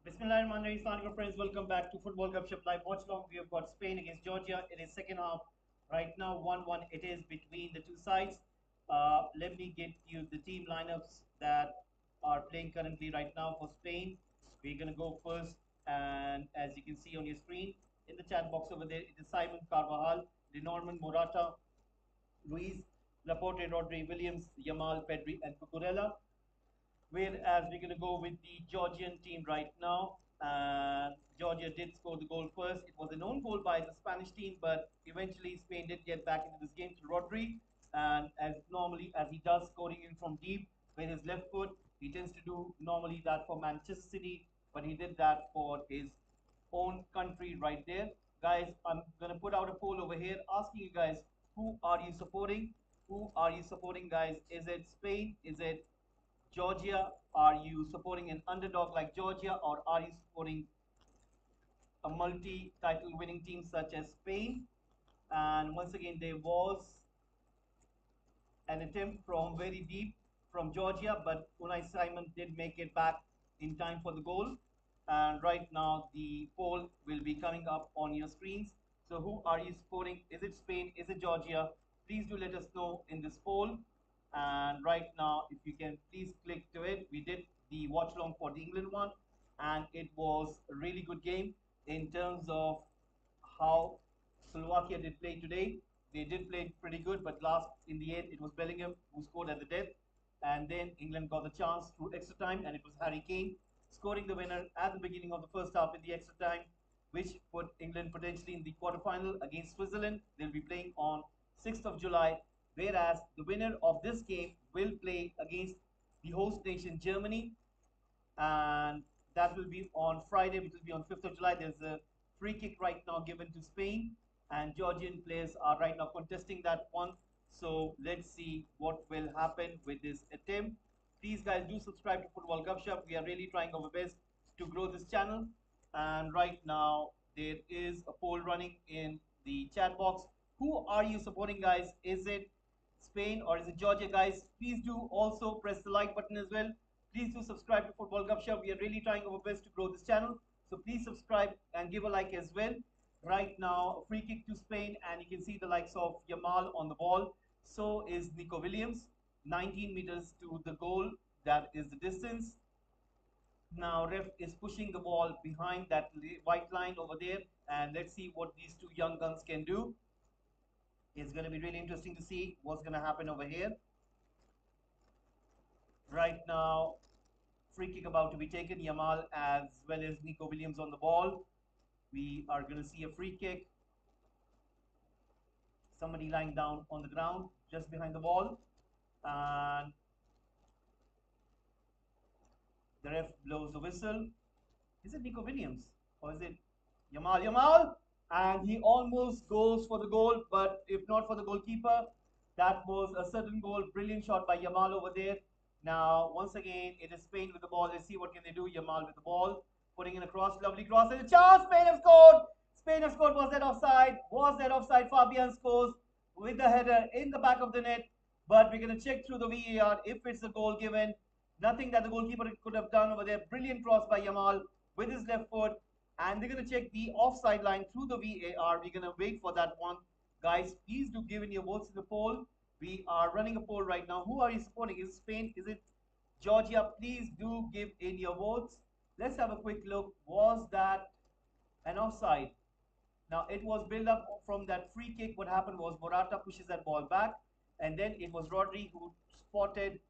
Bismillahirrahmanirrahim. Assalamualaikum friends. Welcome back to Football Gupshup Live Watchalong. We have got Spain against Georgia. It is second half. Right now, 1-1 it is between the two sides. Let me get you the team lineups that are playing currently right now for Spain. We're going to go first. And as you can see on your screen, in the chat box over there, it is Simon Carvajal, Lenormand Morata, Luis, Laporte, Rodri, Williams, Yamal, Pedri, and Cucurella. Whereas we're going to go with the Georgian team right now. And Georgia did score the goal first. It was a known goal by the Spanish team, but eventually Spain did get back into this game through Rodri. And as normally, as he does scoring in from deep with his left foot, he tends to do normally that for Manchester City, but he did that for his own country right there. Guys, I'm going to put out a poll over here asking you guys, who are you supporting? Who are you supporting, guys? Is it Spain? Is it Georgia? Are you supporting an underdog like Georgia, or are you supporting a multi-title winning team such as Spain? And once again, there was an attempt from very deep from Georgia, but Unai Simon did make it back in time for the goal. And right now, the poll will be coming up on your screens. So who are you supporting? Is it Spain? Is it Georgia? Please do let us know in this poll. And right now, if you can please click to it. We did the watch along for the England one, and it was a really good game in terms of how Slovakia did play today. They did play pretty good, but last in the end, it was Bellingham who scored at the death. And then England got the chance through extra time, and it was Harry Kane scoring the winner at the beginning of the first half in the extra time, which put England potentially in the quarterfinal against Switzerland. They'll be playing on 6th of July, whereas the winner of this game will play against the host nation Germany, and that will be on Friday, which will be on 5th of July. There's a free kick right now given to Spain, and Georgian players are right now contesting that one. So let's see what will happen with this attempt. Please, guys, do subscribe to Football Gupshup. We are really trying our best to grow this channel. And right now, there is a poll running in the chat box. Who are you supporting, guys? Is it Spain or is it Georgia, guys? Please do also press the like button as well. Please do subscribe to Football Gupshup. We are really trying our best to grow this channel. So please subscribe and give a like as well. Right now, a free kick to Spain, and you can see the likes of Yamal on the ball. So is Nico Williams, 19 meters to the goal. That is the distance. Now ref is pushing the ball behind that white line over there, and let's see what these two young guns can do. It's going to be really interesting to see what's going to happen over here. Right now, free kick about to be taken. Yamal as well as Nico Williams on the ball. We are going to see a free kick. Somebody lying down on the ground just behind the ball. And the ref blows the whistle. Is it Nico Williams or is it Yamal? Yamal! And he almost goes for the goal, but if not for the goalkeeper, that was a certain goal. Brilliant shot by Yamal over there. Now, once again, it is Spain with the ball. Let's see what can they do. Yamal with the ball, putting in a cross, lovely cross, and a chance. Spain have scored. Spain have scored. Was that offside? Was that offside? Fabian scores with the header in the back of the net. But we're going to check through the VAR if it's a goal given. Nothing that the goalkeeper could have done over there. Brilliant cross by Yamal with his left foot. And they're going to check the offside line through the VAR. We're going to wait for that one. Guys, please do give in your votes in the poll. We are running a poll right now. Who are you supporting? Is it Spain? Is it Georgia? Please do give in your votes. Let's have a quick look. Was that an offside? Now, it was built up from that free kick. What happened was Morata pushes that ball back. And then it was Rodri who spotted.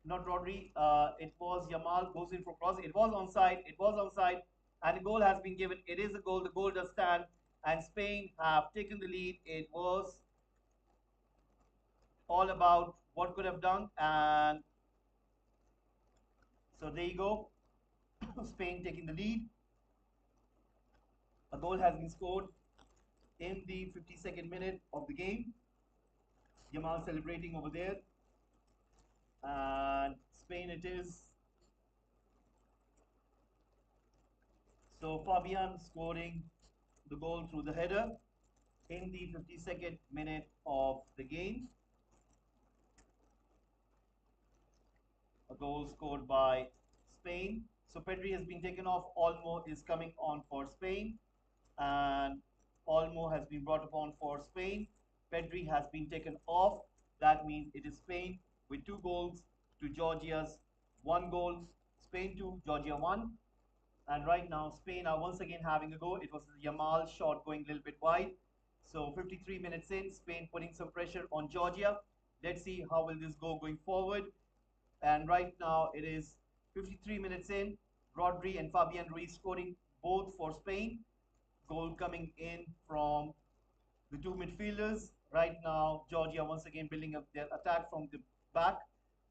Not Rodri. It was Yamal goes in for cross. It was onside. It was onside. And the goal has been given. It is a goal. The goal does stand. And Spain have taken the lead. It was all about what could have done. And so there you go. Spain taking the lead. A goal has been scored in the 52nd minute of the game. Yamal celebrating over there. And Spain it is. So Fabian scoring the goal through the header in the 52nd minute of the game. A goal scored by Spain. So Pedri has been taken off. Olmo is coming on for Spain. And Olmo has been brought upon for Spain. Pedri has been taken off. That means it is Spain with 2 goals to Georgia's 1 goal. Spain 2, Georgia 1. And right now, Spain are once again having a go. It was Yamal shot going a little bit wide. So 53 minutes in, Spain putting some pressure on Georgia. Let's see how will this go going forward. And right now, it is 53 minutes in. Rodri and Fabian Ruiz scoring both for Spain. Goal coming in from the two midfielders. Right now, Georgia once again building up their attack from the back,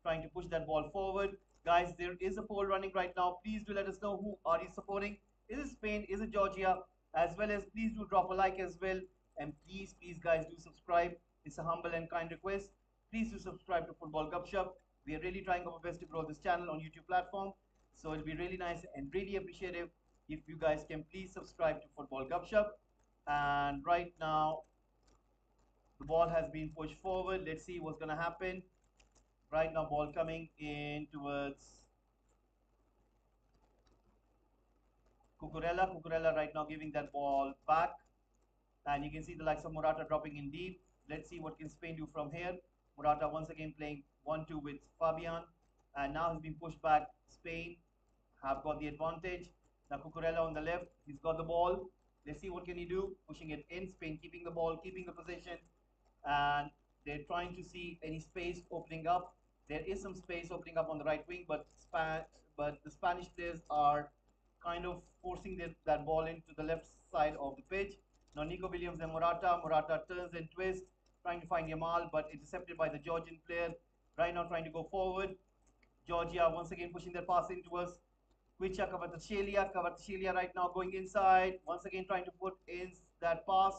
trying to push that ball forward. Guys, there is a poll running right now. Please do let us know who are you supporting. Is it Spain? Is it Georgia? As well as please do drop a like as well. And please, guys, do subscribe. It's a humble and kind request. Please do subscribe to Football Gupshup. We are really trying our best to grow this channel on YouTube platform. So it'll be really nice and really appreciative if you guys can please subscribe to Football Gupshup. And right now, the ball has been pushed forward. Let's see what's going to happen. Right now, ball coming in towards Cucurella. Cucurella right now giving that ball back. And you can see the likes of Morata dropping in deep. Let's see what can Spain do from here. Morata once again playing 1-2 with Fabian. And now he's been pushed back. Spain have got the advantage. Now Cucurella on the left. He's got the ball. Let's see what can he do. Pushing it in. Spain keeping the ball, keeping the possession. And they're trying to see any space opening up. There is some space opening up on the right wing, but the Spanish players are kind of forcing that ball into the left side of the pitch. Now Nico Williams and Morata. Morata turns and twists, trying to find Yamal, but intercepted by the Georgian player. Right now trying to go forward. Georgia once again pushing their pass into us. Kvicha Kvaratskhelia right now going inside. Once again trying to put in that pass.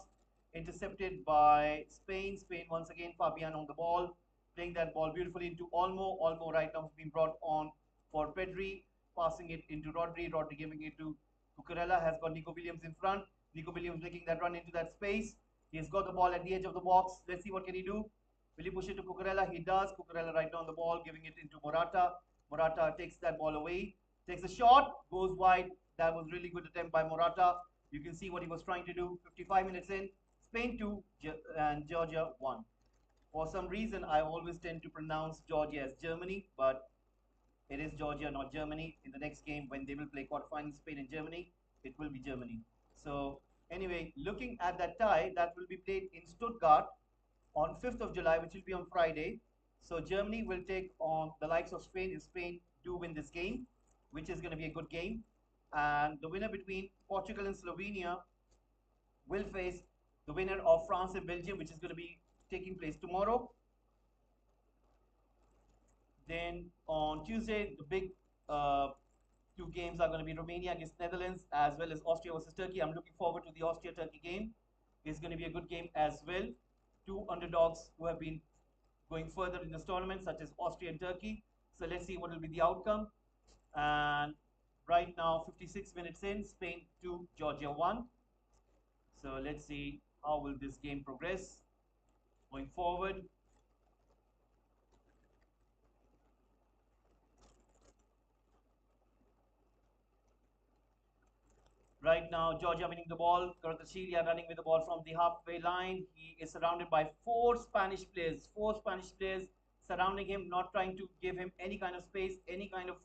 Intercepted by Spain. Spain once again, Fabian on the ball. Playing that ball beautifully into Olmo. Olmo right now has been brought on for Pedri. Passing it into Rodri. Rodri giving it to Cucurella. Has got Nico Williams in front. Nico Williams making that run into that space. He's got the ball at the edge of the box. Let's see what can he do. Will he push it to Cucurella? He does. Cucurella right now on the ball, giving it into Morata. Morata takes that ball away. Takes a shot. Goes wide. That was really good attempt by Morata. You can see what he was trying to do. 55 minutes in. Spain 2 and Georgia 1. For some reason, I always tend to pronounce Georgia as Germany, but it is Georgia, not Germany. In the next game, when they will play quarterfinals, Spain and Germany, it will be Germany. So anyway, looking at that tie, that will be played in Stuttgart on 5th of July, which will be on Friday. So Germany will take on the likes of Spain if Spain do win this game, which is going to be a good game. And the winner between Portugal and Slovenia will face the winner of France and Belgium, which is going to be taking place tomorrow. Then on Tuesday, the big two games are going to be Romania against Netherlands as well as Austria versus Turkey. I'm looking forward to the Austria-Turkey game. It's going to be a good game as well. Two underdogs who have been going further in this tournament, such as Austria and Turkey. So let's see what will be the outcome. And right now, 56 minutes in, Spain 2, Georgia 1. So let's see how will this game progress going forward. Right now, Georgia winning the ball. Kvaratskhelia running with the ball from the halfway line. He is surrounded by four Spanish players. Four Spanish players surrounding him, not trying to give him any kind of space, any kind of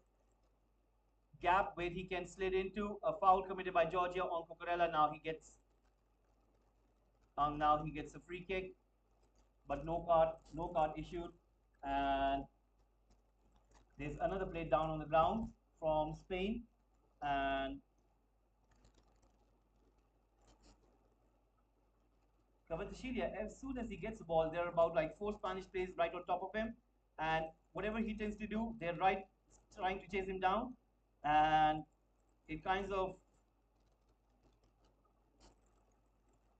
gap where he can slid into. A foul committed by Georgia on Cucurella. Now he gets a free kick, but no card issued. And there's another play down on the ground from Spain, and Kvaratskhelia, as soon as he gets the ball, there are about like four Spanish players right on top of him, and whatever he tends to do, they're right trying to chase him down, and it kind of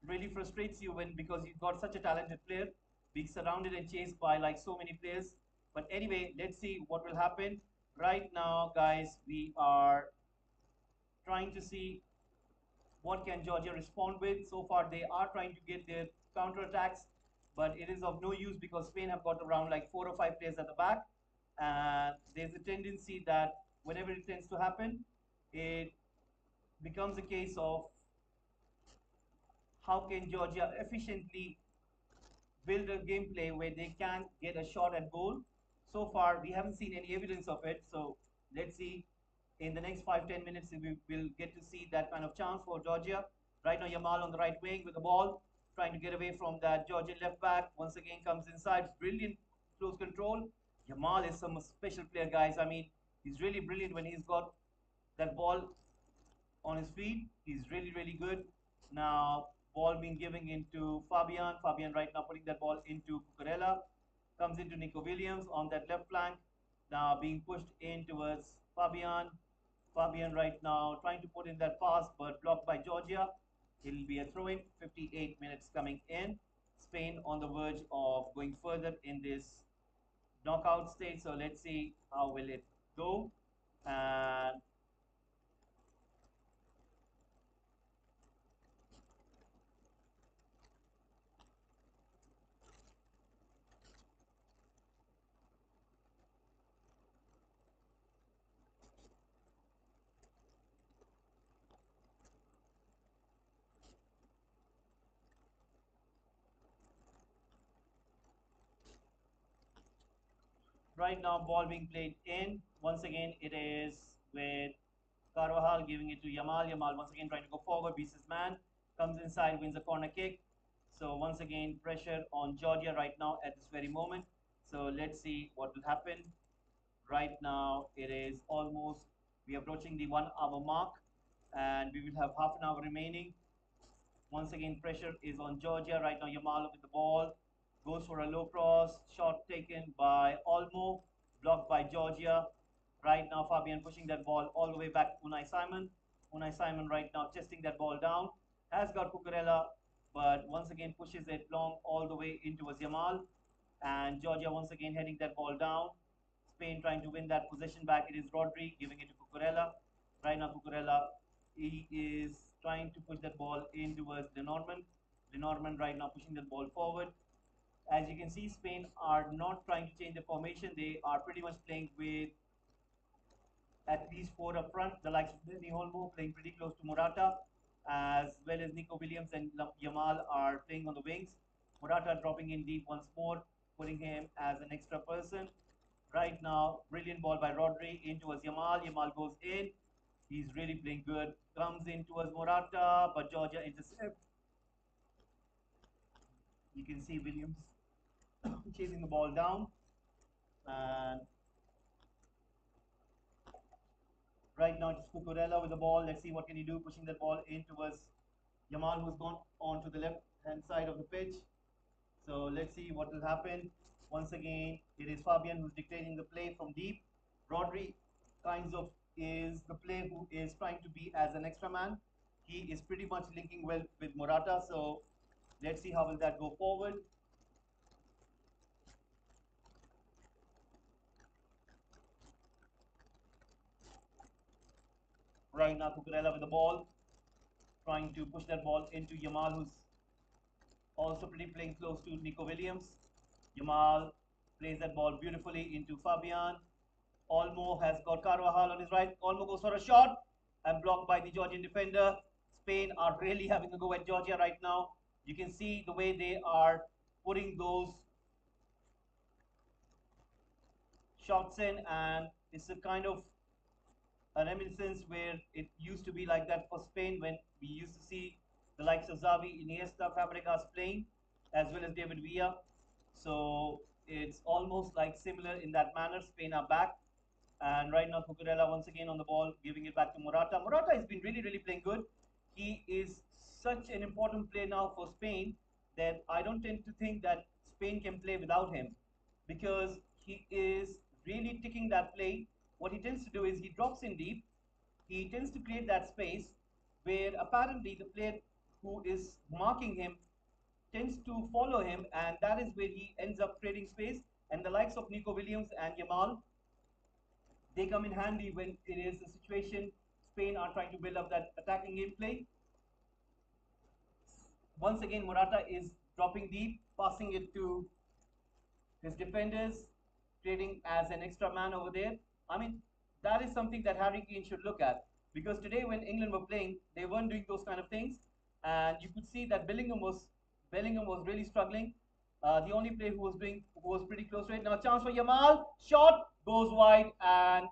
really frustrates you when because you've got such a talented player being surrounded and chased by like so many players. But anyway, let's see what will happen. Right now, guys, we are trying to see what can Georgia respond with. So far, they are trying to get their counter-attacks, but it is of no use because Spain have got around like 4 or 5 players at the back. And there's a tendency that whenever it tends to happen, it becomes a case of how can Georgia efficiently build a gameplay where they can get a shot at goal. So far, we haven't seen any evidence of it. So let's see in the next 5-10 minutes if we will get to see that kind of chance for Georgia. Right now, Yamal on the right wing with the ball, trying to get away from that Georgian left back. Once again, comes inside. Brilliant close control. Yamal is some special player, guys. I mean, he's really brilliant when he's got that ball on his feet. He's really, really good. Now, ball being given into Fabian. Fabian right now putting that ball into Cucurella. Comes into Nico Williams on that left flank. Now being pushed in towards Fabian. Fabian right now trying to put in that pass, but blocked by Georgia. It'll be a throw-in. 58 minutes coming in. Spain on the verge of going further in this knockout stage. So let's see how will it go. And right now, ball being played in. Once again, it is with Carvajal giving it to Yamal. Yamal once again trying to go forward, beats his man, comes inside, wins a corner kick. So once again, pressure on Georgia right now at this very moment. So let's see what will happen. Right now, it is almost, we are approaching the 1 hour mark, and we will have half an hour remaining. Once again, pressure is on Georgia. Right now, Yamal with the ball. Goes for a low cross. Shot taken by Olmo. Blocked by Georgia. Right now, Fabian pushing that ball all the way back to Unai Simon. Unai Simon right now chesting that ball down. Has got Cucurella, but once again pushes it long all the way into Yamal. And Georgia once again heading that ball down. Spain trying to win that possession back. It is Rodri giving it to Cucurella. Right now, Cucurella, he is trying to push that ball in towards Lenormand. Lenormand right now pushing that ball forward. As you can see, Spain are not trying to change the formation. They are pretty much playing with at least four up front. The likes of Dani Olmo playing pretty close to Morata, as well as Nico Williams and Yamal are playing on the wings. Morata dropping in deep once more, putting him as an extra person. Right now, brilliant ball by Rodri in towards Yamal. Yamal goes in. He's really playing good. Comes in towards Morata, but Georgia intercepts. You can see Williams chasing the ball down. And right now, it's Cucurella with the ball. Let's see what can he do, pushing that ball in towards Yamal, who's gone on to the left-hand side of the pitch. So let's see what will happen. Once again, it is Fabian who's dictating the play from deep. Rodri kinds of is the player who is trying to be as an extra man. He is pretty much linking well with Morata. So let's see how will that go forward. Right now, Cucurella with the ball, trying to push that ball into Yamal, who's also pretty playing close to Nico Williams. Yamal plays that ball beautifully into Fabian. Olmo has got Carvajal on his right. Olmo goes for a shot and blocked by the Georgian defender. Spain are really having a go at Georgia right now. You can see the way they are putting those shots in, and it's a kind of a reminiscence where it used to be like that for Spain when we used to see the likes of Xavi, Iniesta, Fabregas playing, as well as David Villa. So it's almost like similar in that manner. Spain are back. And right now, Cucurella once again on the ball, giving it back to Morata. Morata has been really, really playing good. He is such an important player now for Spain that I don't tend to think that Spain can play without him because he is really ticking that play. What he tends to do is he drops in deep. He tends to create that space where apparently the player who is marking him tends to follow him, and that is where he ends up creating space. And the likes of Nico Williams and Yamal, they come in handy when it is a situation Spain are trying to build up that attacking gameplay. Once again, Morata is dropping deep, passing it to his defenders, trading as an extra man over there. I mean, that is something that Harry Kane should look at, because today when England were playing, they weren't doing those kind of things, and you could see that Bellingham was really struggling. The only player who was pretty close to it. Now chance for Yamal, shot goes wide, and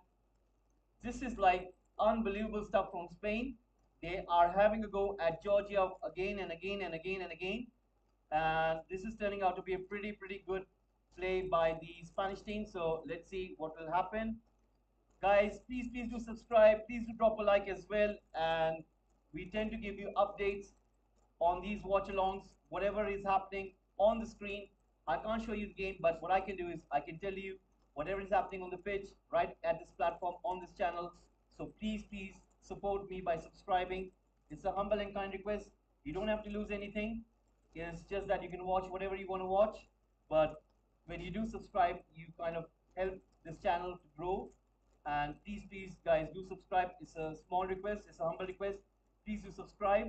this is like unbelievable stuff from Spain. They are having a go at Georgia again and again and again and again, and this is turning out to be a pretty good play by the Spanish team. So let's see what will happen. Guys, please do subscribe. Please do drop a like as well, and we tend to give you updates on these watch-alongs, whatever is happening on the screen. I can't show you the game, but what I can do is I can tell you whatever is happening on the pitch right at this platform on this channel. So please support me by subscribing. It's a humble and kind request. You don't have to lose anything. It's just that you can watch whatever you want to watch. But when you do subscribe, you kind of help this channel to grow. And please guys, do subscribe. It's a small request, it's a humble request. Please do subscribe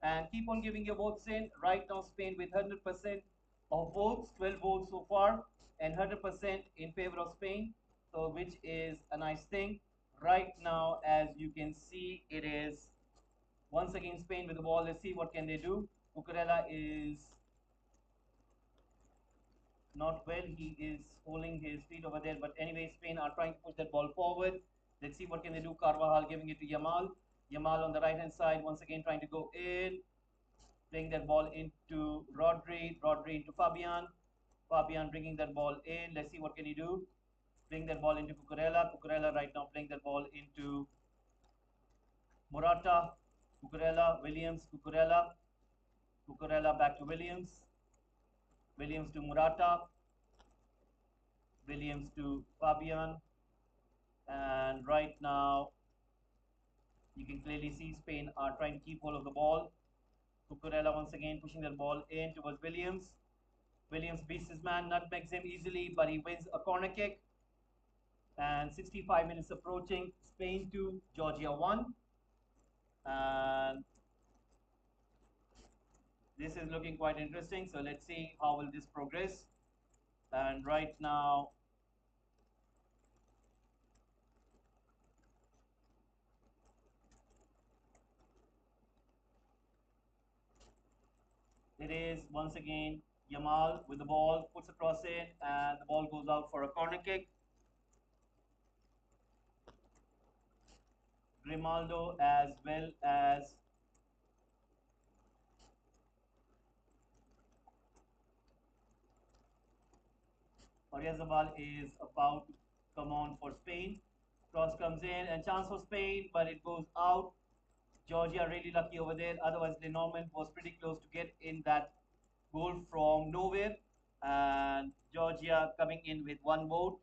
and keep on giving your votes in. Right now Spain with 100% of votes, 12 votes so far, and 100% in favor of Spain, so which is a nice thing. Right now, as you can see, it is once again Spain with the ball. Let's see what can they do. Cucurella is not well. He is holding his feet over there. But anyway, Spain are trying to push that ball forward. Let's see what can they do. Carvajal giving it to Yamal. Yamal on the right hand side once again trying to go in. Playing that ball into Rodri. Rodri into Fabian. Fabian bringing that ball in. Let's see what can he do. Playing that ball into Cucurella. Cucurella right now playing that ball into Morata. Cucurella. Williams. Cucurella. Cucurella back to Williams. Williams to Morata. Williams to Fabian. And right now, you can clearly see Spain are trying to keep hold of the ball. Cucurella once again pushing the ball in towards Williams. Williams beats his man, nutmegs him easily, but he wins a corner kick. And 65 minutes approaching. Spain 2, Georgia 1. And this is looking quite interesting. So let's see how will this progress. And right now, it is once again Yamal with the ball, puts across it, and the ball goes out for a corner kick. Grimaldo as well as Oyarzabal is about to come on for Spain. Cross comes in and chance for Spain, but it goes out. Georgia really lucky over there. Otherwise, Lenormand was pretty close to get in that goal from nowhere. And Georgia coming in with one vote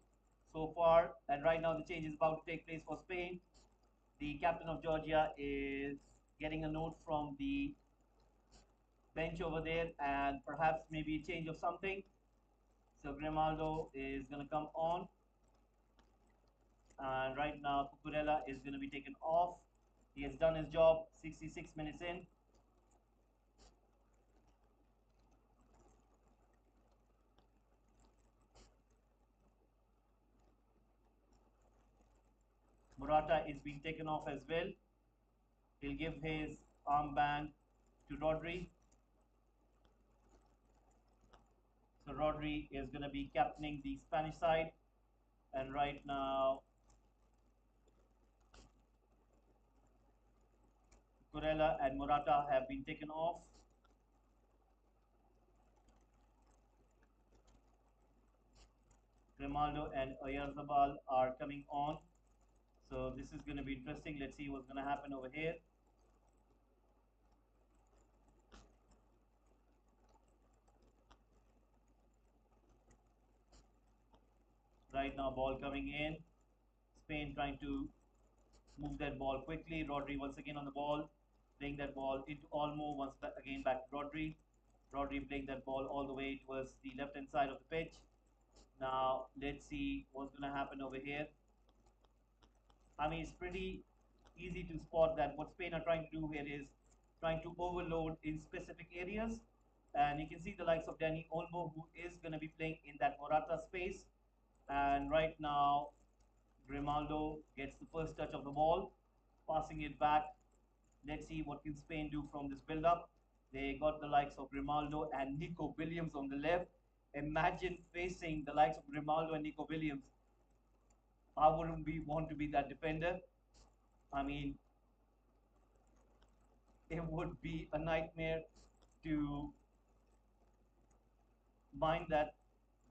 so far. And right now, the change is about to take place for Spain. The captain of Georgia is getting a note from the bench over there, and perhaps maybe a change of something. So Grimaldo is going to come on. And right now, Cucurella is going to be taken off. He has done his job 66 minutes in. Morata is being taken off as well. He'll give his armband to Rodri. So Rodri is going to be captaining the Spanish side. And right now, Cucurella and Morata have been taken off. Grimaldo and Oyarzabal are coming on. So this is going to be interesting. Let's see what's going to happen over here. Right now, ball coming in. Spain trying to move that ball quickly. Rodri once again on the ball, playing that ball into Olmo. Once again back to Rodri. Rodri playing that ball all the way towards the left-hand side of the pitch. Now, let's see what's going to happen over here. I mean, it's pretty easy to spot that what Spain are trying to do here is trying to overload in specific areas. And you can see the likes of Dani Olmo, who is going to be playing in that Morata space. And right now, Grimaldo gets the first touch of the ball, passing it back. Let's see what can Spain do from this build-up. They got the likes of Grimaldo and Nico Williams on the left. Imagine facing the likes of Grimaldo and Nico Williams. I wouldn't want to be that defender. I mean, it would be a nightmare to mind that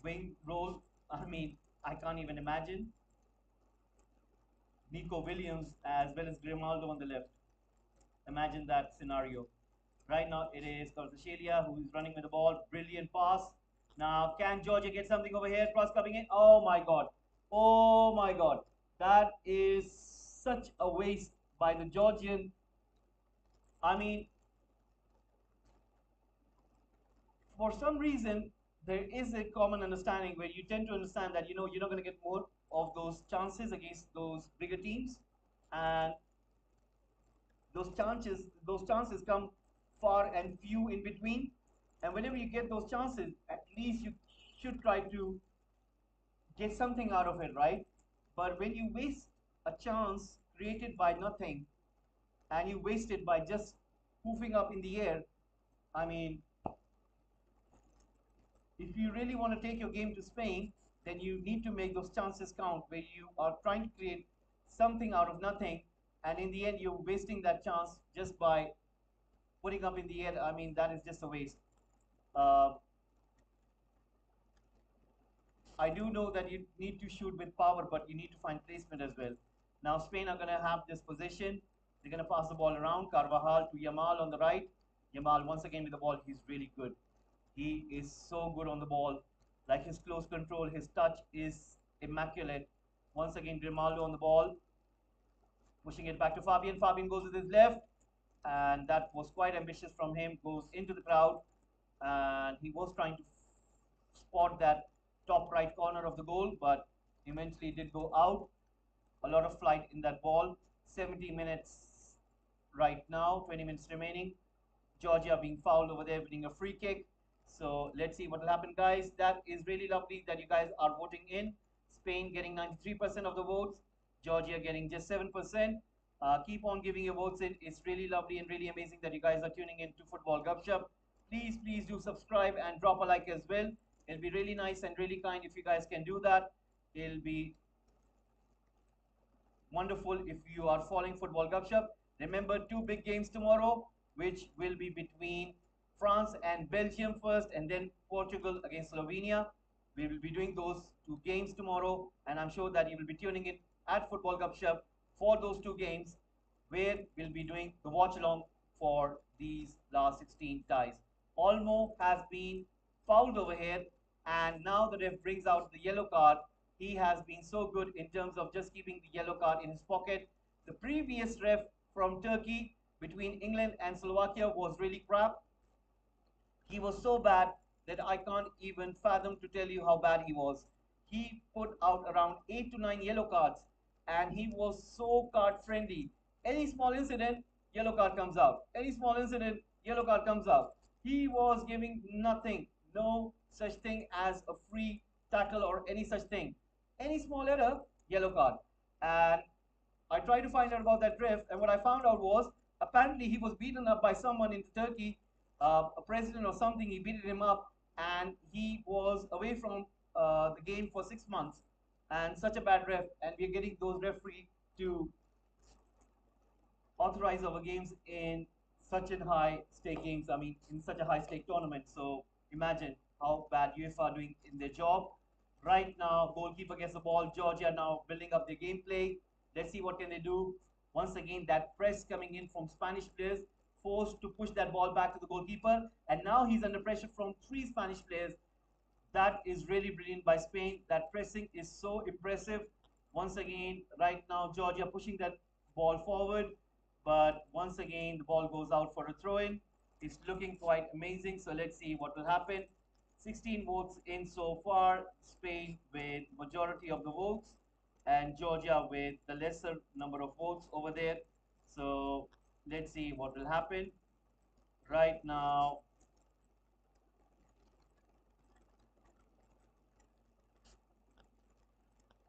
wing role. I mean, I can't even imagine Nico Williams as well as Grimaldo on the left. Imagine that scenario. Right now it is Kvaratskhelia who is running with the ball. Brilliant pass. Now can Georgia get something over here? Cross coming in. Oh my god. Oh my god. That is such a waste by the Georgian. I mean, for some reason, there is a common understanding where you tend to understand that you're not going to get more of those chances against those bigger teams, and those chances come far and few in between. And whenever you get those chances, at least you should try to get something out of it, right? But when you waste a chance created by nothing and you waste it by just poofing up in the air, I mean, if you really want to take your game to Spain, then you need to make those chances count where you are trying to create something out of nothing, and in the end, you're wasting that chance just by putting up in the air. I mean, that is just a waste. Uh, I do know that you need to shoot with power, but you need to find placement as well. Now, Spain are going to have this position. They're going to pass the ball around. Carvajal to Yamal on the right. Yamal, once again with the ball, he's really good. He is so good on the ball. Like his close control, his touch is immaculate. Once again, Grimaldo on the ball, pushing it back to Fabian. Fabian goes with his left, and that was quite ambitious from him. Goes into the crowd, and he was trying to spot that top right corner of the goal, but eventually did go out. A lot of flight in that ball. 70 minutes right now, 20 minutes remaining. Georgia being fouled over there, winning a free kick. So let's see what will happen, guys. That is really lovely that you guys are voting in. Spain getting 93% of the votes. Georgia getting just 7%. Keep on giving your votes in. It's really lovely and really amazing that you guys are tuning in to Football Gupshup. Please do subscribe and drop a like as well. It'll be really nice and really kind if you guys can do that. It'll be wonderful if you are following Football Gupshup. Remember, two big games tomorrow, which will be between France and Belgium first, and then Portugal against Slovenia. We will be doing those two games tomorrow, and I'm sure that you will be tuning in at Football Gupshup for those two games, where we'll be doing the watch along for these last 16 ties. Olmo has been fouled over here, and now the ref brings out the yellow card. He has been so good in terms of just keeping the yellow card in his pocket. The previous ref from Turkey between England and Slovakia was really crap. He was so bad that I can't even fathom to tell you how bad he was. He put out around 8 to 9 yellow cards, and he was so card friendly. Any small incident, yellow card comes out. Any small incident, yellow card comes out. He was giving nothing, no such thing as a free tackle or any such thing. Any small error, yellow card. And I tried to find out about that ref, and what I found out was apparently he was beaten up by someone in Turkey, a president or something. He beat him up, and he was away from the game for 6 months. And such a bad ref, and we're getting those referees to authorize our games in such a high stake games. I mean, in such a high stake tournament. So imagine how bad UEFA are doing in their job. Right now, goalkeeper gets the ball. Georgia now building up their gameplay. Let's see what can they do. Once again, that press coming in from Spanish players, forced to push that ball back to the goalkeeper. And now he's under pressure from three Spanish players. That is really brilliant by Spain. That pressing is so impressive. Once again, right now, Georgia pushing that ball forward. But once again, the ball goes out for a throw-in. It's looking quite amazing. So let's see what will happen. 16 votes in so far. Spain with majority of the votes, and Georgia with the lesser number of votes over there. So let's see what will happen. Right now,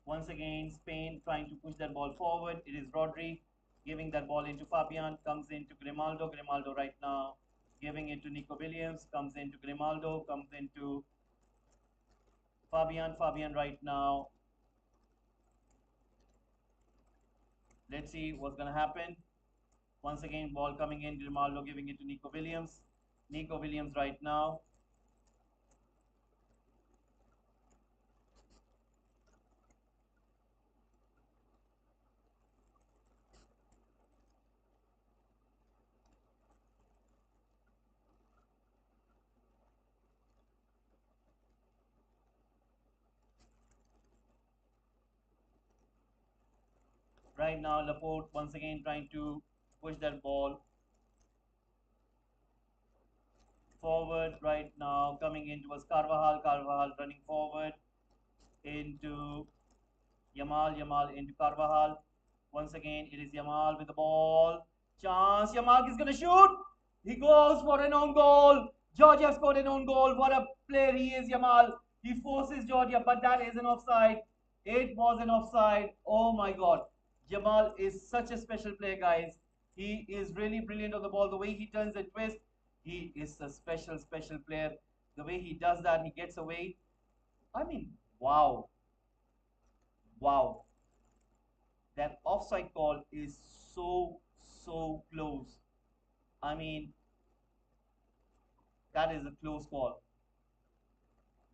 Once again, Spain trying to push that ball forward. It is Rodri giving that ball into Fabian, comes into Grimaldo. Grimaldo right now giving it to Nico Williams, comes into Grimaldo, comes into Fabian. Fabian right now. Let's see what's going to happen. Once again, ball coming in. Grimaldo giving it to Nico Williams. Nico Williams right now. Right now, Laporte once again trying to push that ball forward. Right now, coming in towards Carvajal. Carvajal running forward into Yamal. Yamal into Carvajal. Once again, it is Yamal with the ball. Chance. Yamal is going to shoot. He goes for an own goal. Georgia scored an own goal. What a player he is, Yamal. He forces Georgia, but that is an offside. It was an offside. Oh my God. Yamal is such a special player, guys. He is really brilliant on the ball. The way he turns and twists, he is a special, special player. The way he does that, he gets away. I mean, wow. Wow. That offside call is so, so close. I mean, that is a close call.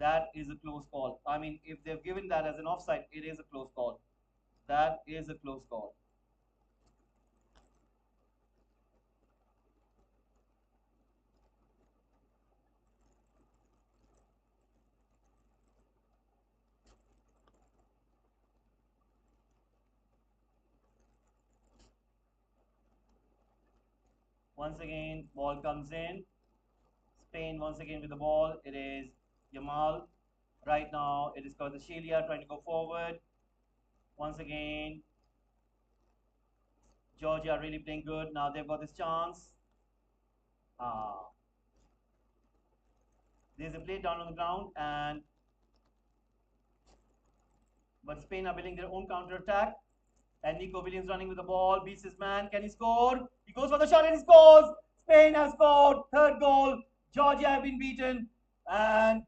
That is a close call. I mean, if they've given that as an offside, it is a close call. That is a close call. Once again, ball comes in. Spain once again with the ball. It is Yamal. Right now, it is Kvaratskhelia trying to go forward. Once again, Georgia really playing good. Now they've got this chance. Ah, there's a play down on the ground, and but Spain are building their own counter attack. And Nico Williams running with the ball, beats his man. Can he score? He goes for the shot and he scores. Spain has scored. Third goal. Georgia have been beaten. And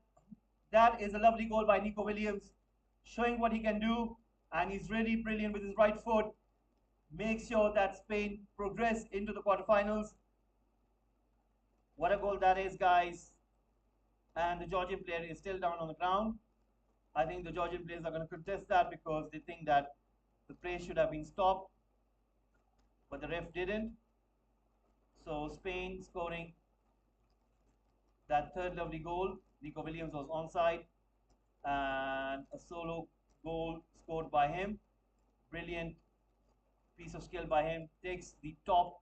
that is a lovely goal by Nico Williams, showing what he can do. And he's really brilliant with his right foot. Makes sure that Spain progress into the quarterfinals. What a goal that is, guys. And the Georgian player is still down on the ground. I think the Georgian players are going to contest that because they think that the play should have been stopped, but the ref didn't. So Spain scoring that third lovely goal. Nico Williams was onside, and a solo goal scored by him. Brilliant piece of skill by him. Takes the top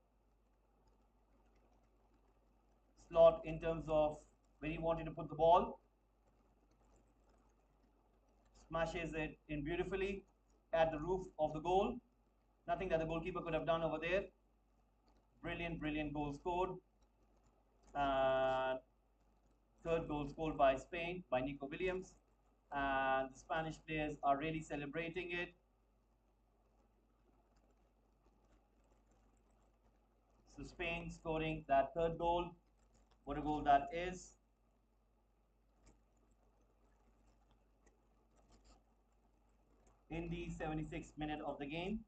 slot in terms of where he wanted to put the ball. Smashes it in beautifully at the roof of the goal. Nothing that the goalkeeper could have done over there. Brilliant, brilliant goal scored. And third goal scored by Spain, by Nico Williams. And the Spanish players are really celebrating it. So Spain scoring that third goal. What a goal that is. In the 76th minute of the game.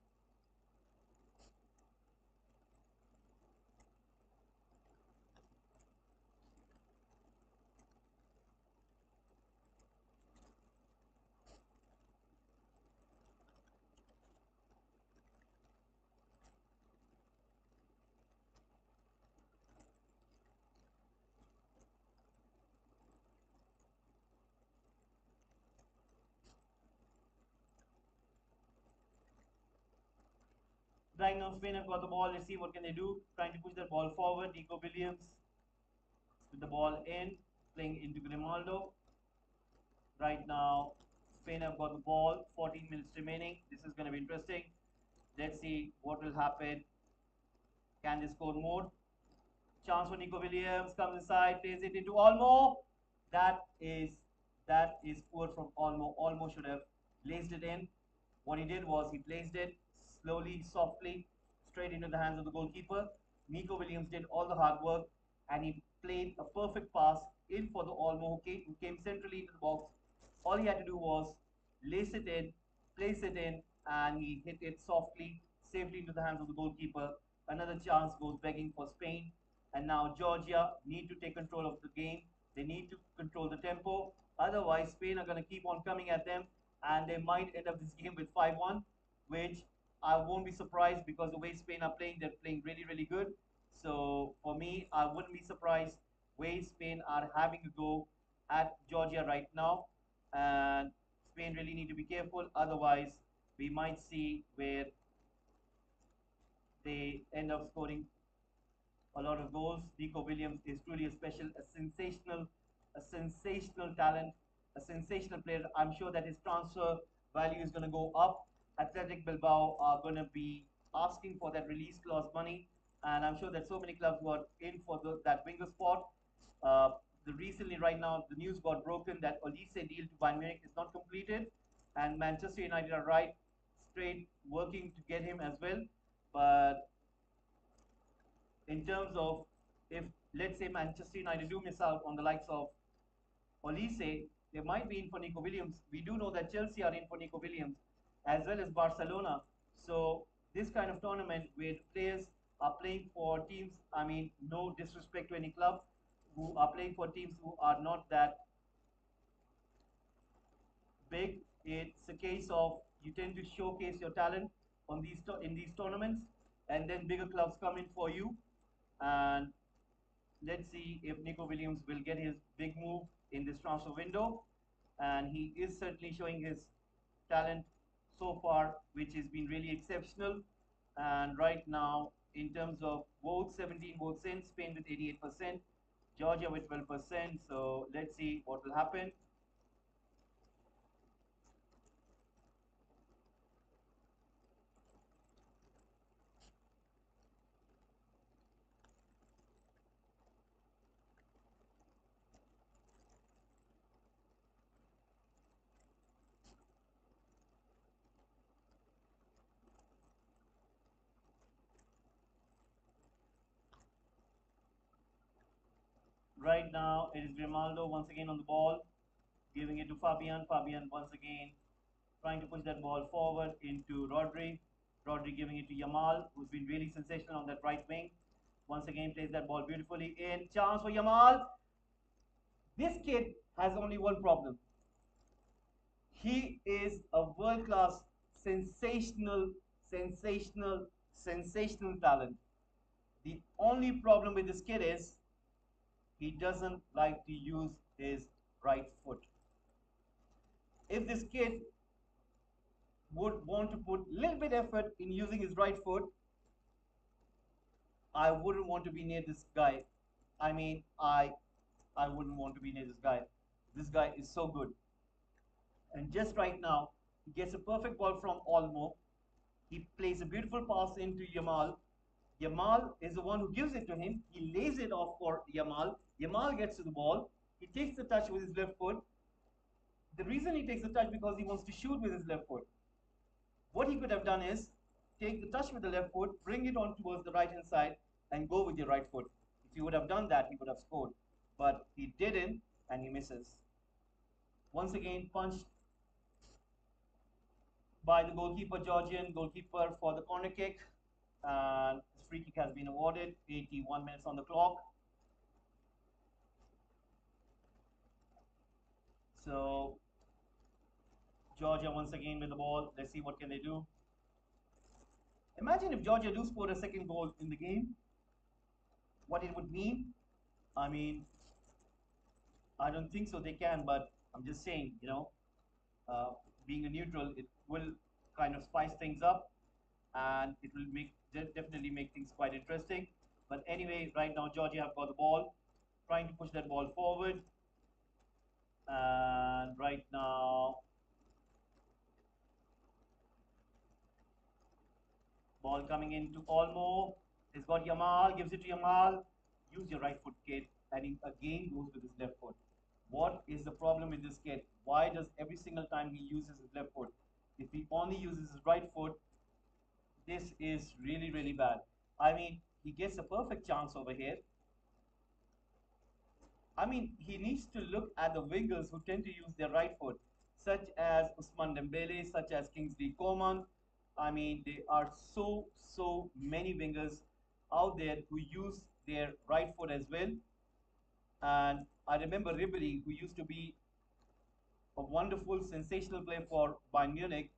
Right now, Spain have got the ball. Let's see what can they do. Trying to push the ball forward. Nico Williams with the ball in, playing into Grimaldo. Right now, Spain have got the ball. 14 minutes remaining. This is going to be interesting. Let's see what will happen. Can they score more? Chance for Nico Williams, comes inside, plays it into Olmo. That is that is poor from Olmo. Olmo should have laced it in. What he did was he placed it slowly, softly, straight into the hands of the goalkeeper. Nico Williams did all the hard work and he played a perfect pass in for the Olmo who came centrally into the box. All he had to do was lace it in, place it in, and he hit it softly, safely into the hands of the goalkeeper. Another chance goes begging for Spain. And now Georgia need to take control of the game. They need to control the tempo. Otherwise, Spain are going to keep on coming at them, and they might end up this game with 5-1, which I won't be surprised because the way Spain are playing, they're playing really, really good. So for me, I wouldn't be surprised way Spain are having a go at Georgia right now, and Spain really need to be careful. Otherwise, we might see where they end up scoring a lot of goals. Nico Williams is truly a sensational talent, a sensational player. I'm sure that his transfer value is going to go up. Athletic Bilbao are going to be asking for that release clause money, and I'm sure that so many clubs were in for that winger spot. Uh, recently, right now, the news got broken that Olise deal to Bayern Munich is not completed, and Manchester United are right straight working to get him as well. But in terms of if let's say Manchester United do miss out on the likes of Olise, they might be in for Nico Williams. We do know that Chelsea are in for Nico Williams as well as Barcelona. So this kind of tournament where players are playing for teams, I mean, no disrespect to any club, who are playing for teams who are not that big. It's a case of you tend to showcase your talent on in these tournaments, and then bigger clubs come in for you. And let's see if Nico Williams will get his big move in this transfer window. And he is certainly showing his talent so far, which has been really exceptional. And right now, in terms of votes, 17 votes in, Spain with 88%, Georgia with 12%. So let's see what will happen. Right now, it is Grimaldo once again on the ball, giving it to Fabian. Fabian once again trying to push that ball forward into Rodri. Rodri giving it to Yamal, who's been really sensational on that right wing. Once again, plays that ball beautifully in. Chance for Yamal. This kid has only one problem. He is a world class, sensational, sensational, sensational talent. The only problem with this kid is he doesn't like to use his right foot. If this kid would want to put a little bit effort in using his right foot, I wouldn't want to be near this guy. I mean, I wouldn't want to be near this guy. This guy is so good. And just right now, he gets a perfect ball from Olmo. He plays a beautiful pass into Yamal. Yamal is the one who gives it to him. He lays it off for Yamal. Yamal gets to the ball. He takes the touch with his left foot. The reason he takes the touch because he wants to shoot with his left foot. What he could have done is take the touch with the left foot, bring it on towards the right hand side, and go with your right foot. If he would have done that, he would have scored. But he didn't, and he misses. Once again, punched by the goalkeeper, Georgian goalkeeper for the corner kick. And the free kick has been awarded. 81 minutes on the clock. So Georgia once again with the ball. Let's see what can they do. Imagine if Georgia do score a second goal in the game, what it would mean. I mean, I don't think so they can, but I'm just saying, uh, being a neutral, it will kind of spice things up and it will definitely make things quite interesting. But anyway, right now Georgia have got the ball, trying to push that ball forward. And right now, ball coming into Olmo. He's got Yamal, gives it to Yamal. Use your right foot, kid. And he again goes with his left foot. What is the problem with this kid? Why does every single time he uses his left foot, If he only uses his right foot, this is really, really bad. I mean, he gets a perfect chance over here. I mean, he needs to look at the wingers who tend to use their right foot, such as Usman Dembele, such as Kingsley Coman. I mean, there are so many wingers out there who use their right foot as well. And I remember Ribery, who used to be a wonderful, sensational player for Bayern Munich,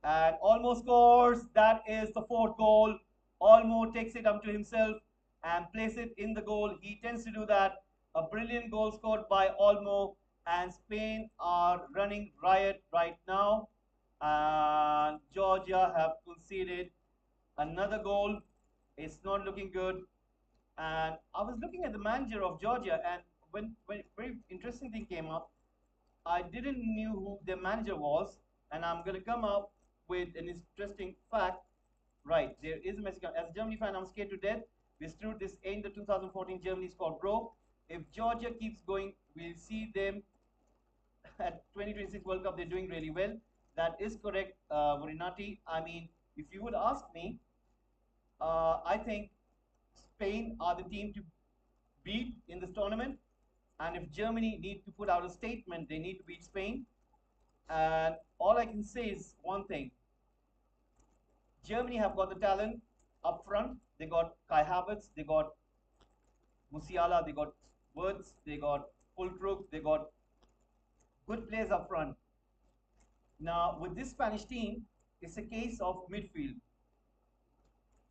and Olmo scores. That is the fourth goal. Olmo takes it up to himself and places it in the goal. He tends to do that. A brilliant goal scored by Olmo, and Spain are running riot right now. And Georgia have conceded another goal. It's not looking good. And I was looking at the manager of Georgia, and when very interesting thing came up, I didn't knew who their manager was, and I'm gonna come up with an interesting fact. Right, there is a Mexican. As a Germany fan, I'm scared to death. We screwed this ain't the 2014 Germany squad, bro. If Georgia keeps going, we'll see them at 2026 World Cup. They're doing really well. That is correct, Morinati. I mean, if you would ask me, I think Spain are the team to beat in this tournament. And if Germany need to put out a statement, they need to beat Spain. And all I can say is one thing. Germany have got the talent up front. They got Kai Havertz, they got Musiala, they got Wirtz, they got Fulkrug, they got good players up front. Now, with this Spanish team, it's a case of midfield.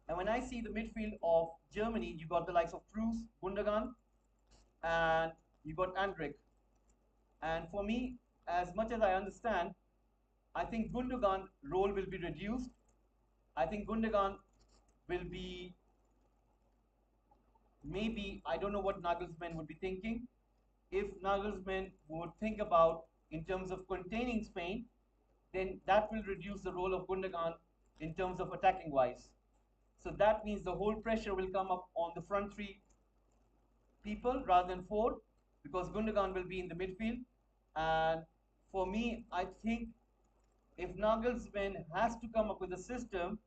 And when I see the midfield of Germany, you got the likes of Kroos, Gundogan, and you got Andrik. And for me, as much as I understand, I think Gundogan role will be reduced. I think Gundogan will be maybe, I don't know what Nagelsmann would be thinking. If Nagelsmann would think about in terms of containing Spain, then that will reduce the role of Gundogan in terms of attacking wise. So that means the whole pressure will come up on the front three people rather than four, because Gundogan will be in the midfield. And for me, I think if Nagelsmann has to come up with a system,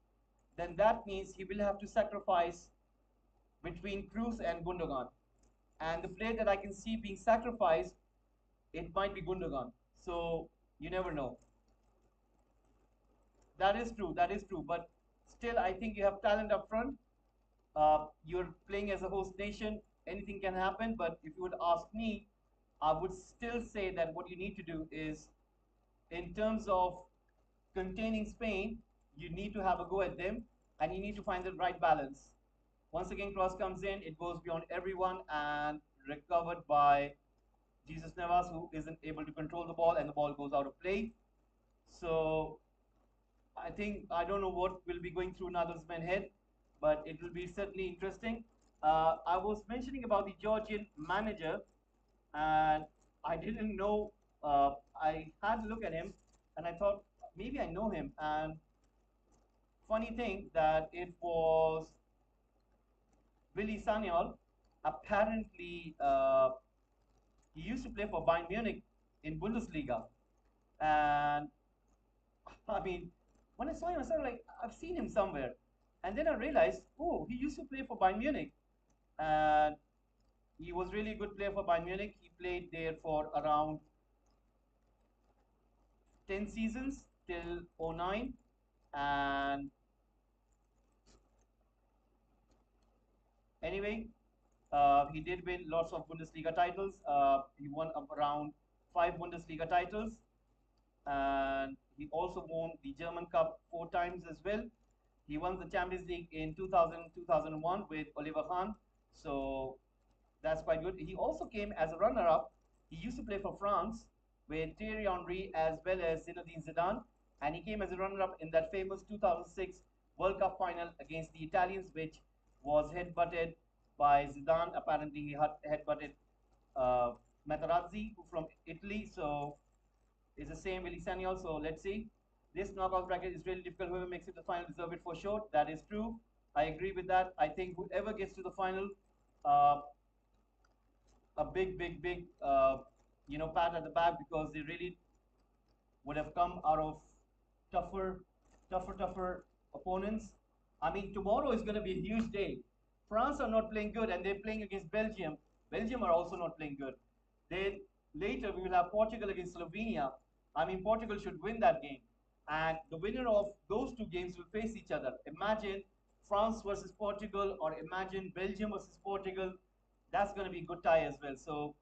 then that means he will have to sacrifice between Kroos and Gundogan. And the player that I can see being sacrificed, it might be Gundogan. So you never know. That is true. That is true. But still, I think you have talent up front. You're playing as a host nation. Anything can happen. But if you would ask me, I would still say that what you need to do is, in terms of containing Spain, you need to have a go at them, and you need to find the right balance. Once again, cross comes in, it goes beyond everyone and recovered by Jesus Navas, who isn't able to control the ball, and the ball goes out of play. So I think I don't know what will be going through Nagelsmann's head, but it will be certainly interesting. I was mentioning about the Georgian manager, and I didn't know. I had a look at him, and I thought maybe I know him. And funny thing that it was Willy Sagnol. Apparently, he used to play for Bayern Munich in Bundesliga, and I mean, when I saw him, I started like, I've seen him somewhere. And then I realized, oh, he used to play for Bayern Munich. And he was really a good player for Bayern Munich. He played there for around 10 seasons till '09. And anyway, he did win lots of Bundesliga titles. He won around 5 Bundesliga titles. And he also won the German Cup 4 times as well. He won the Champions League in 2000, 2001 with Oliver Kahn. So that's quite good. He also came as a runner-up. He used to play for France with Thierry Henry as well as Zinedine Zidane. And he came as a runner-up in that famous 2006 World Cup final against the Italians, which was headbutted by Zidane. Apparently, he had headbutted uh, Materazzi from Italy. So it's the same with Lisani. So let's see. This knockout bracket is really difficult. Whoever makes it to the final deserve it for sure. That is true. I agree with that. I think whoever gets to the final, uh, a big, pat at the back, because they really would have come out of tougher, tougher opponents. I mean, tomorrow is going to be a huge day. France are not playing good, and they're playing against Belgium. Belgium are also not playing good. Then later we will have Portugal against Slovenia. I mean, Portugal should win that game, and the winner of those two games will face each other. Imagine France versus Portugal, or imagine Belgium versus Portugal. That's going to be a good tie as well. So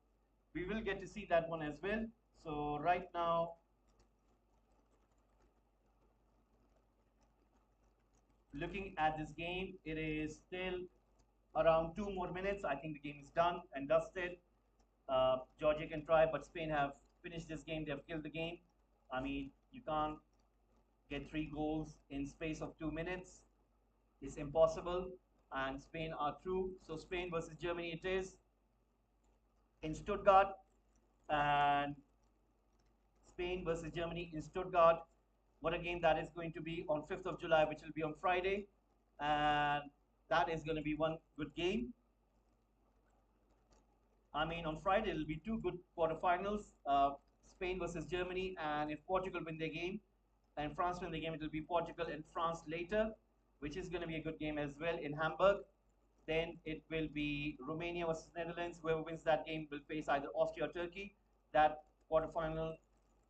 we will get to see that one as well. So right now, looking at this game, it is still around 2 more minutes. I think the game is done and dusted. Georgia can try, but Spain have finished this game. They have killed the game. I mean, you can't get 3 goals in space of 2 minutes. It's impossible. And Spain are through. So Spain versus Germany it is in Stuttgart. And Spain versus Germany in Stuttgart. What a game that is going to be on 5th of July, which will be on Friday. And that is going to be one good game. I mean, on Friday, it'll be two good quarterfinals Spain versus Germany. And if Portugal win their game and France win the game, it'll be Portugal and France later, which is going to be a good game as well in Hamburg. Then it will be Romania versus Netherlands. Whoever wins that game will face either Austria or Turkey. That quarterfinal,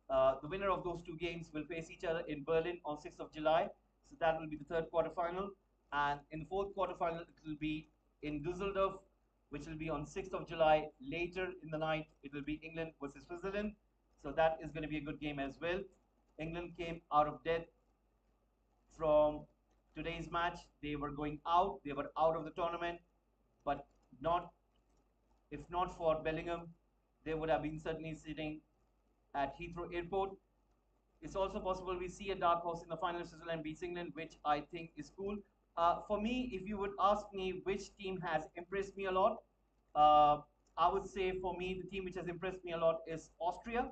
the winner of those two games will face each other in Berlin on 6th of July. So that will be the third quarterfinal. And in the fourth quarterfinal, it will be in Dusseldorf, which will be on 6th of July. Later in the night, it will be England versus Switzerland. So that is going to be a good game as well. England came out of death from today's match. They were going out. They were out of the tournament, but not if not for Bellingham, they would have been certainly sitting at Heathrow Airport. It's also possible we see a dark horse in the final of Switzerland beats England, which I think is cool. For me, if you would ask me which team has impressed me a lot, uh, I would say for me, the team which has impressed me a lot is Austria.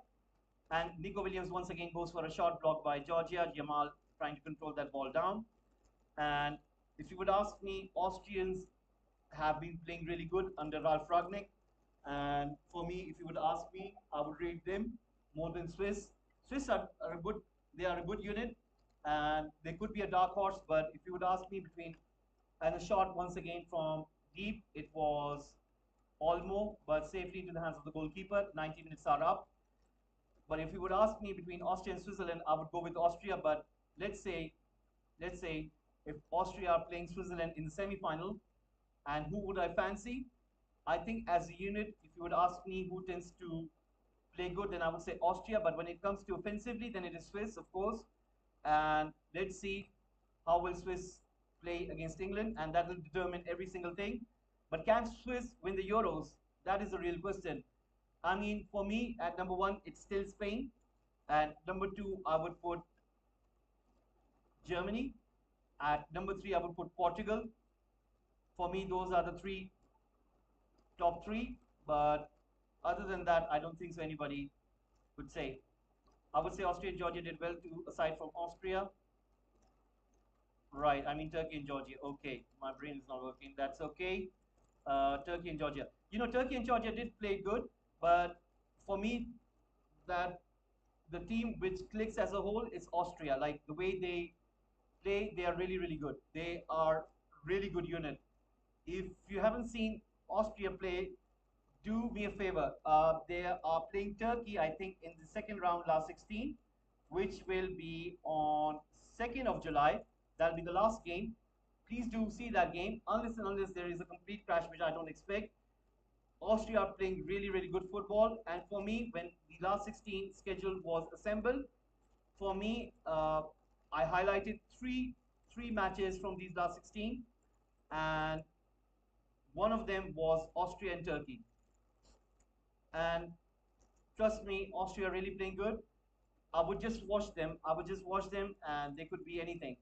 And Nico Williams once again goes for a short block by Georgia. Jamal trying to control that ball down. And if you would ask me, Austrians have been playing really good under Ralf Ragnick. And for me, if you would ask me, I would rate them more than Swiss. Swiss are a good, they are a good unit, and they could be a dark horse. But if you would ask me between, and a shot once again from deep, it was Olmo, but safely into the hands of the goalkeeper. 90 minutes are up. But if you would ask me between Austria and Switzerland, I would go with Austria. But let's say, let's say if Austria are playing Switzerland in the semi-final, and who would I fancy? I think as a unit, if you would ask me who tends to play good, then I would say Austria. But when it comes to offensively, then it is Swiss, of course. And let's see how will Swiss play against England, and that will determine every single thing. But can Swiss win the Euros? That is the real question. I mean, for me, at number one, it's still Spain. And number two, I would put Germany. At number three, I would put Portugal. For me, those are the top three. But other than that, I don't think so anybody would say. I would say Austria and Georgia did well too, aside from Austria. Right, I mean Turkey and Georgia. Okay, my brain is not working. That's okay. Turkey and Georgia. You know, Turkey and Georgia did play good, but for me, that the team which clicks as a whole is Austria. Like the way they play, they are really, really good. They are really good unit. If you haven't seen Austria play, do me a favor. They are playing Turkey, I think, in the second round, last 16, which will be on 2nd of July. That'll be the last game. Please do see that game, unless there is a complete crash, which I don't expect. Austria are playing really, really good football. And for me, when the last 16 schedule was assembled, for me, I highlighted three matches from these last 16, and one of them was Austria and Turkey. And trust me, Austria are really playing good. I would just watch them. I would just watch them, and they could be anything.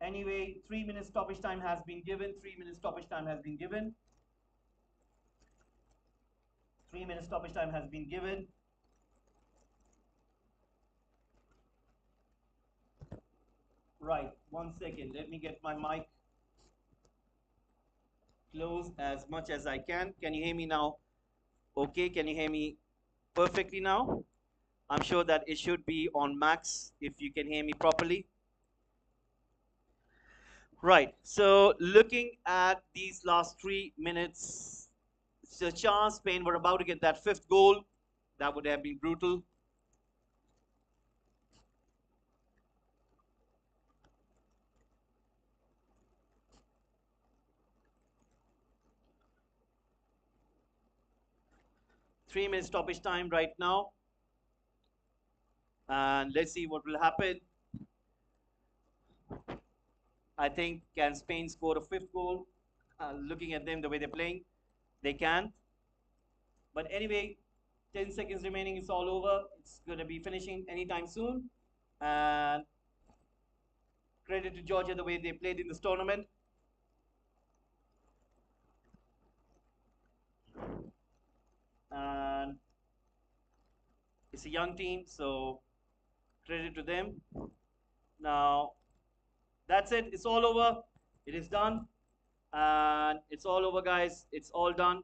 Anyway, 3 minutes stoppage time has been given. 3 minutes stoppage time has been given. 3 minutes stoppage time has been given. Right, 1 second. Let me get my mic close as much as I can. Can you hear me now? Okay, can you hear me perfectly now? I'm sure that it should be on max if you can hear me properly. Right. So looking at these last 3 minutes, it's a chance Spain were about to get that fifth goal. That would have been brutal. Three-minute stoppage time right now. And let's see what will happen. I think can Spain score a fifth goal? Looking at them the way they're playing, they can. But anyway, 10 seconds remaining. It's all over. It's going to be finishing anytime soon. And credit to Georgia the way they played in this tournament. And it's a young team, so credit to them. Now, that's it. It's all over. It is done. And it's all over, guys. It's all done.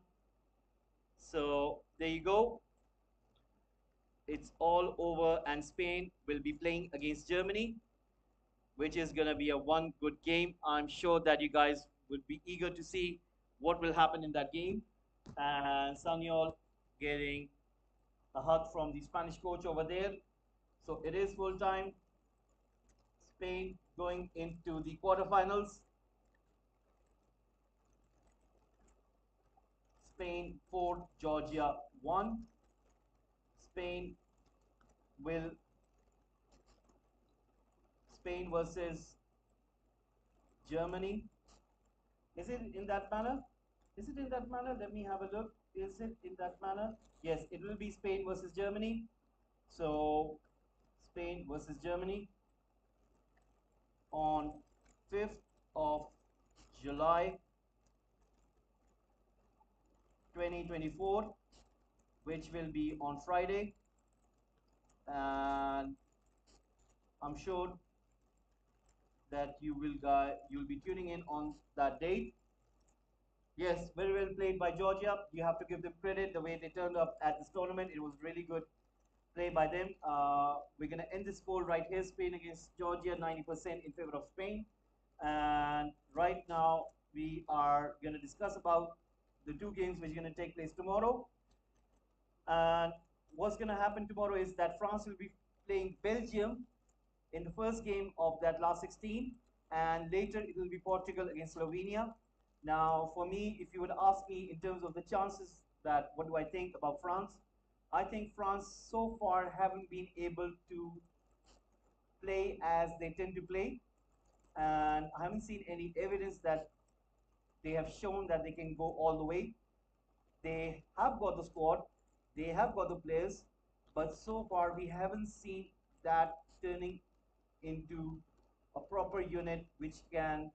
So there you go. It's all over, and Spain will be playing against Germany, which is going to be a one good game. I'm sure that you guys would be eager to see what will happen in that game. And Sanyol getting a hug from the Spanish coach over there. So it is full time. Spain going into the quarterfinals. Spain 4, Georgia 1. Spain will Spain versus Germany. Is it in that manner? Is it in that manner? Let me have a look. Is it in that manner? Yes, it will be Spain versus Germany. So Spain versus Germany on 5th of July 2024, which will be on Friday. And I'm sure that you'll be tuning in on that date. Yes, very well played by Georgia. You have to give them credit the way they turned up at this tournament. It was really good play by them. We're going to end this poll right here. Spain against Georgia, 90% in favor of Spain. And right now, we are going to discuss about the two games which are going to take place tomorrow. And what's going to happen tomorrow is that France will be playing Belgium in the first game of that last 16, and later it will be Portugal against Slovenia. Now, for me, if you would ask me in terms of the chances that what do I think about France, I think France so far haven't been able to play as they tend to play, and I haven't seen any evidence that they have shown that they can go all the way. They have got the squad, they have got the players, but so far we haven't seen that turning into a proper unit which can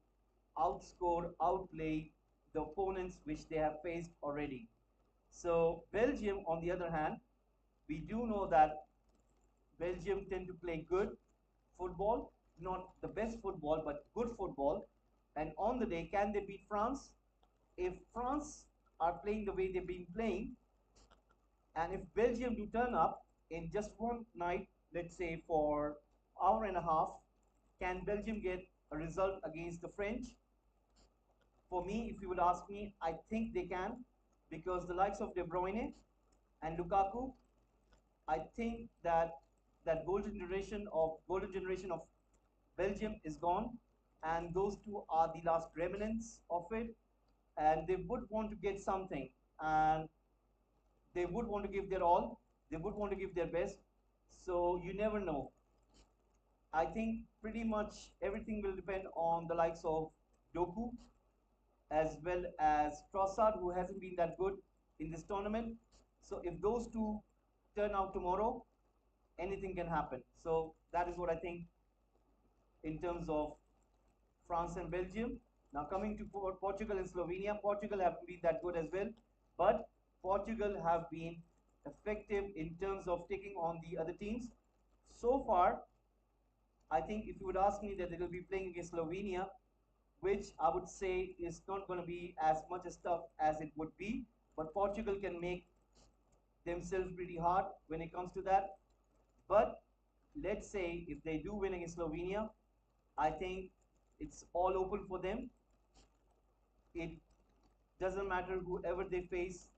outscore, outplay the opponents which they have faced already. So Belgium, on the other hand, we do know that Belgium tend to play good football, not the best football, but good football. And on the day, can they beat France? If France are playing the way they've been playing, and if Belgium do turn up in just one night, let's say for hour and a half, can Belgium get a result against the French? For me, if you would ask me, I think they can, because the likes of De Bruyne and Lukaku, I think that that golden generation of Belgium is gone, and those two are the last remnants of it, and they would want to get something, and they would want to give their all, they would want to give their best. So you never know. I think pretty much everything will depend on the likes of Doku as well as Trossard, who hasn't been that good in this tournament. So if those two turn out tomorrow, anything can happen. So that is what I think in terms of France and Belgium. Now coming to Portugal and Slovenia, Portugal haven't been that good as well, but Portugal have been effective in terms of taking on the other teams. So far, I think if you would ask me that they will be playing against Slovenia, which I would say is not going to be as much as tough as it would be, but Portugal can make themselves pretty hard when it comes to that. But let's say if they do win against Slovenia, I think it's all open for them. It doesn't matter whoever they face,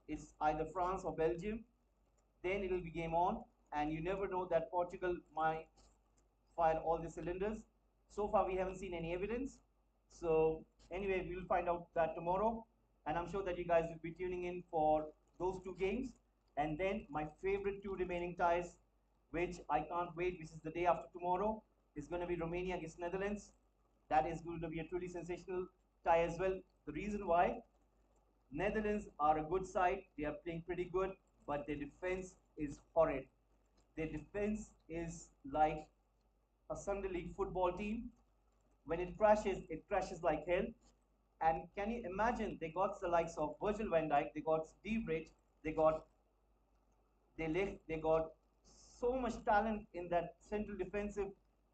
it's either France or Belgium, then it'll be game on. And you never know that Portugal might fire all the cylinders. So far, we haven't seen any evidence. So, anyway, we'll find out that tomorrow. And I'm sure that you guys will be tuning in for those two games. And then my favorite two remaining ties, which I can't wait, which is the day after tomorrow, is going to be Romania against Netherlands. That is going to be a truly sensational tie as well. The reason why, Netherlands are a good side. They are playing pretty good, but their defense is horrid. Their defense is like a Sunday League football team. When it crashes like hell. And can you imagine? They got the likes of Virgil van Dijk, they got Steve Rich, they got they got so much talent in that central defensive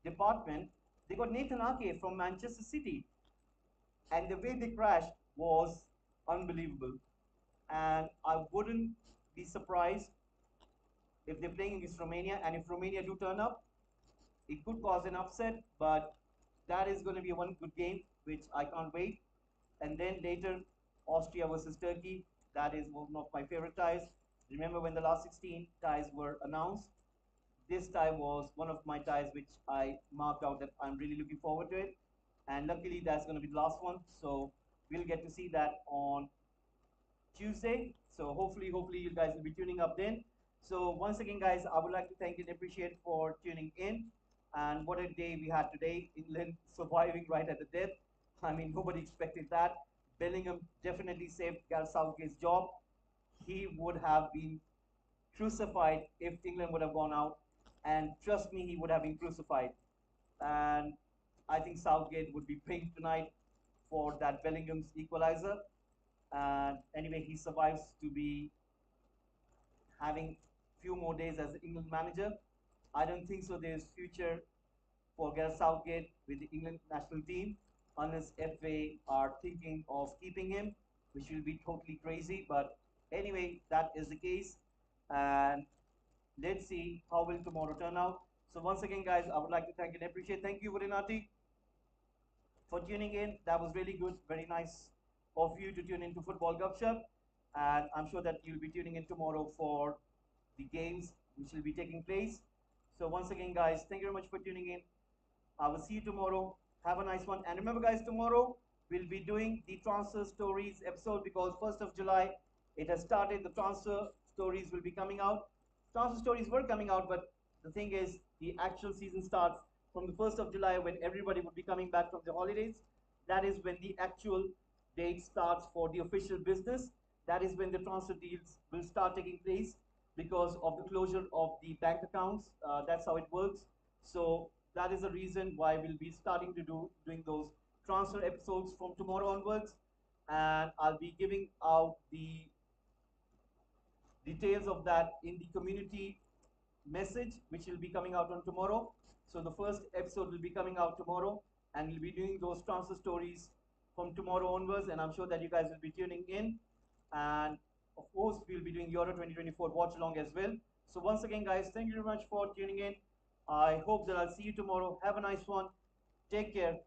department. They got Nathan Ake from Manchester City, and the way they crashed was unbelievable. And I wouldn't be surprised if they're playing against Romania, and if Romania do turn up, it could cause an upset, but that is going to be one good game, which I can't wait. And then later, Austria versus Turkey. That is one of my favorite ties. Remember when the last 16 ties were announced? This tie was one of my ties which I marked out that I'm really looking forward to it. And luckily, that's going to be the last one. So we'll get to see that on Tuesday. So hopefully you guys will be tuning up then. So once again, guys, I would like to thank and appreciate for tuning in. And what a day we had today. England surviving right at the death. I mean, nobody expected that. Bellingham definitely saved Gareth Southgate's job. He would have been crucified if England would have gone out. And trust me, he would have been crucified. And I think Southgate would be paying tonight for that Bellingham's equalizer. And anyway, he survives to be having few more days as the England manager. I don't think so. There's future for Gareth Southgate with the England national team unless FA are thinking of keeping him, which will be totally crazy. But anyway, that is the case. And let's see how will tomorrow turn out. So once again, guys, I would like to thank and appreciate. Thank you, Varinati, for tuning in. That was really good. Very nice of you to tune into Football Gupshup. And I'm sure that you'll be tuning in tomorrow for the games which will be taking place. So once again, guys, thank you very much for tuning in. I will see you tomorrow. Have a nice one. And remember, guys, tomorrow we'll be doing the transfer stories episode because 1st of July it has started. The transfer stories will be coming out. Transfer stories were coming out, but the thing is, the actual season starts from the 1st of July when everybody would be coming back from the holidays. That is when the actual date starts for the official business. That is when the transfer deals will start taking place because of the closure of the bank accounts. That's how it works. So that is the reason why we'll be starting to doing those transfer episodes from tomorrow onwards, and I'll be giving out the details of that in the community message which will be coming out on tomorrow. So the first episode will be coming out tomorrow, and we'll be doing those transfer stories from tomorrow onwards, and I'm sure that you guys will be tuning in. And of course, we'll be doing Euro 2024 watch along as well. So once again, guys, thank you very much for tuning in. I hope that I'll see you tomorrow. Have a nice one. Take care.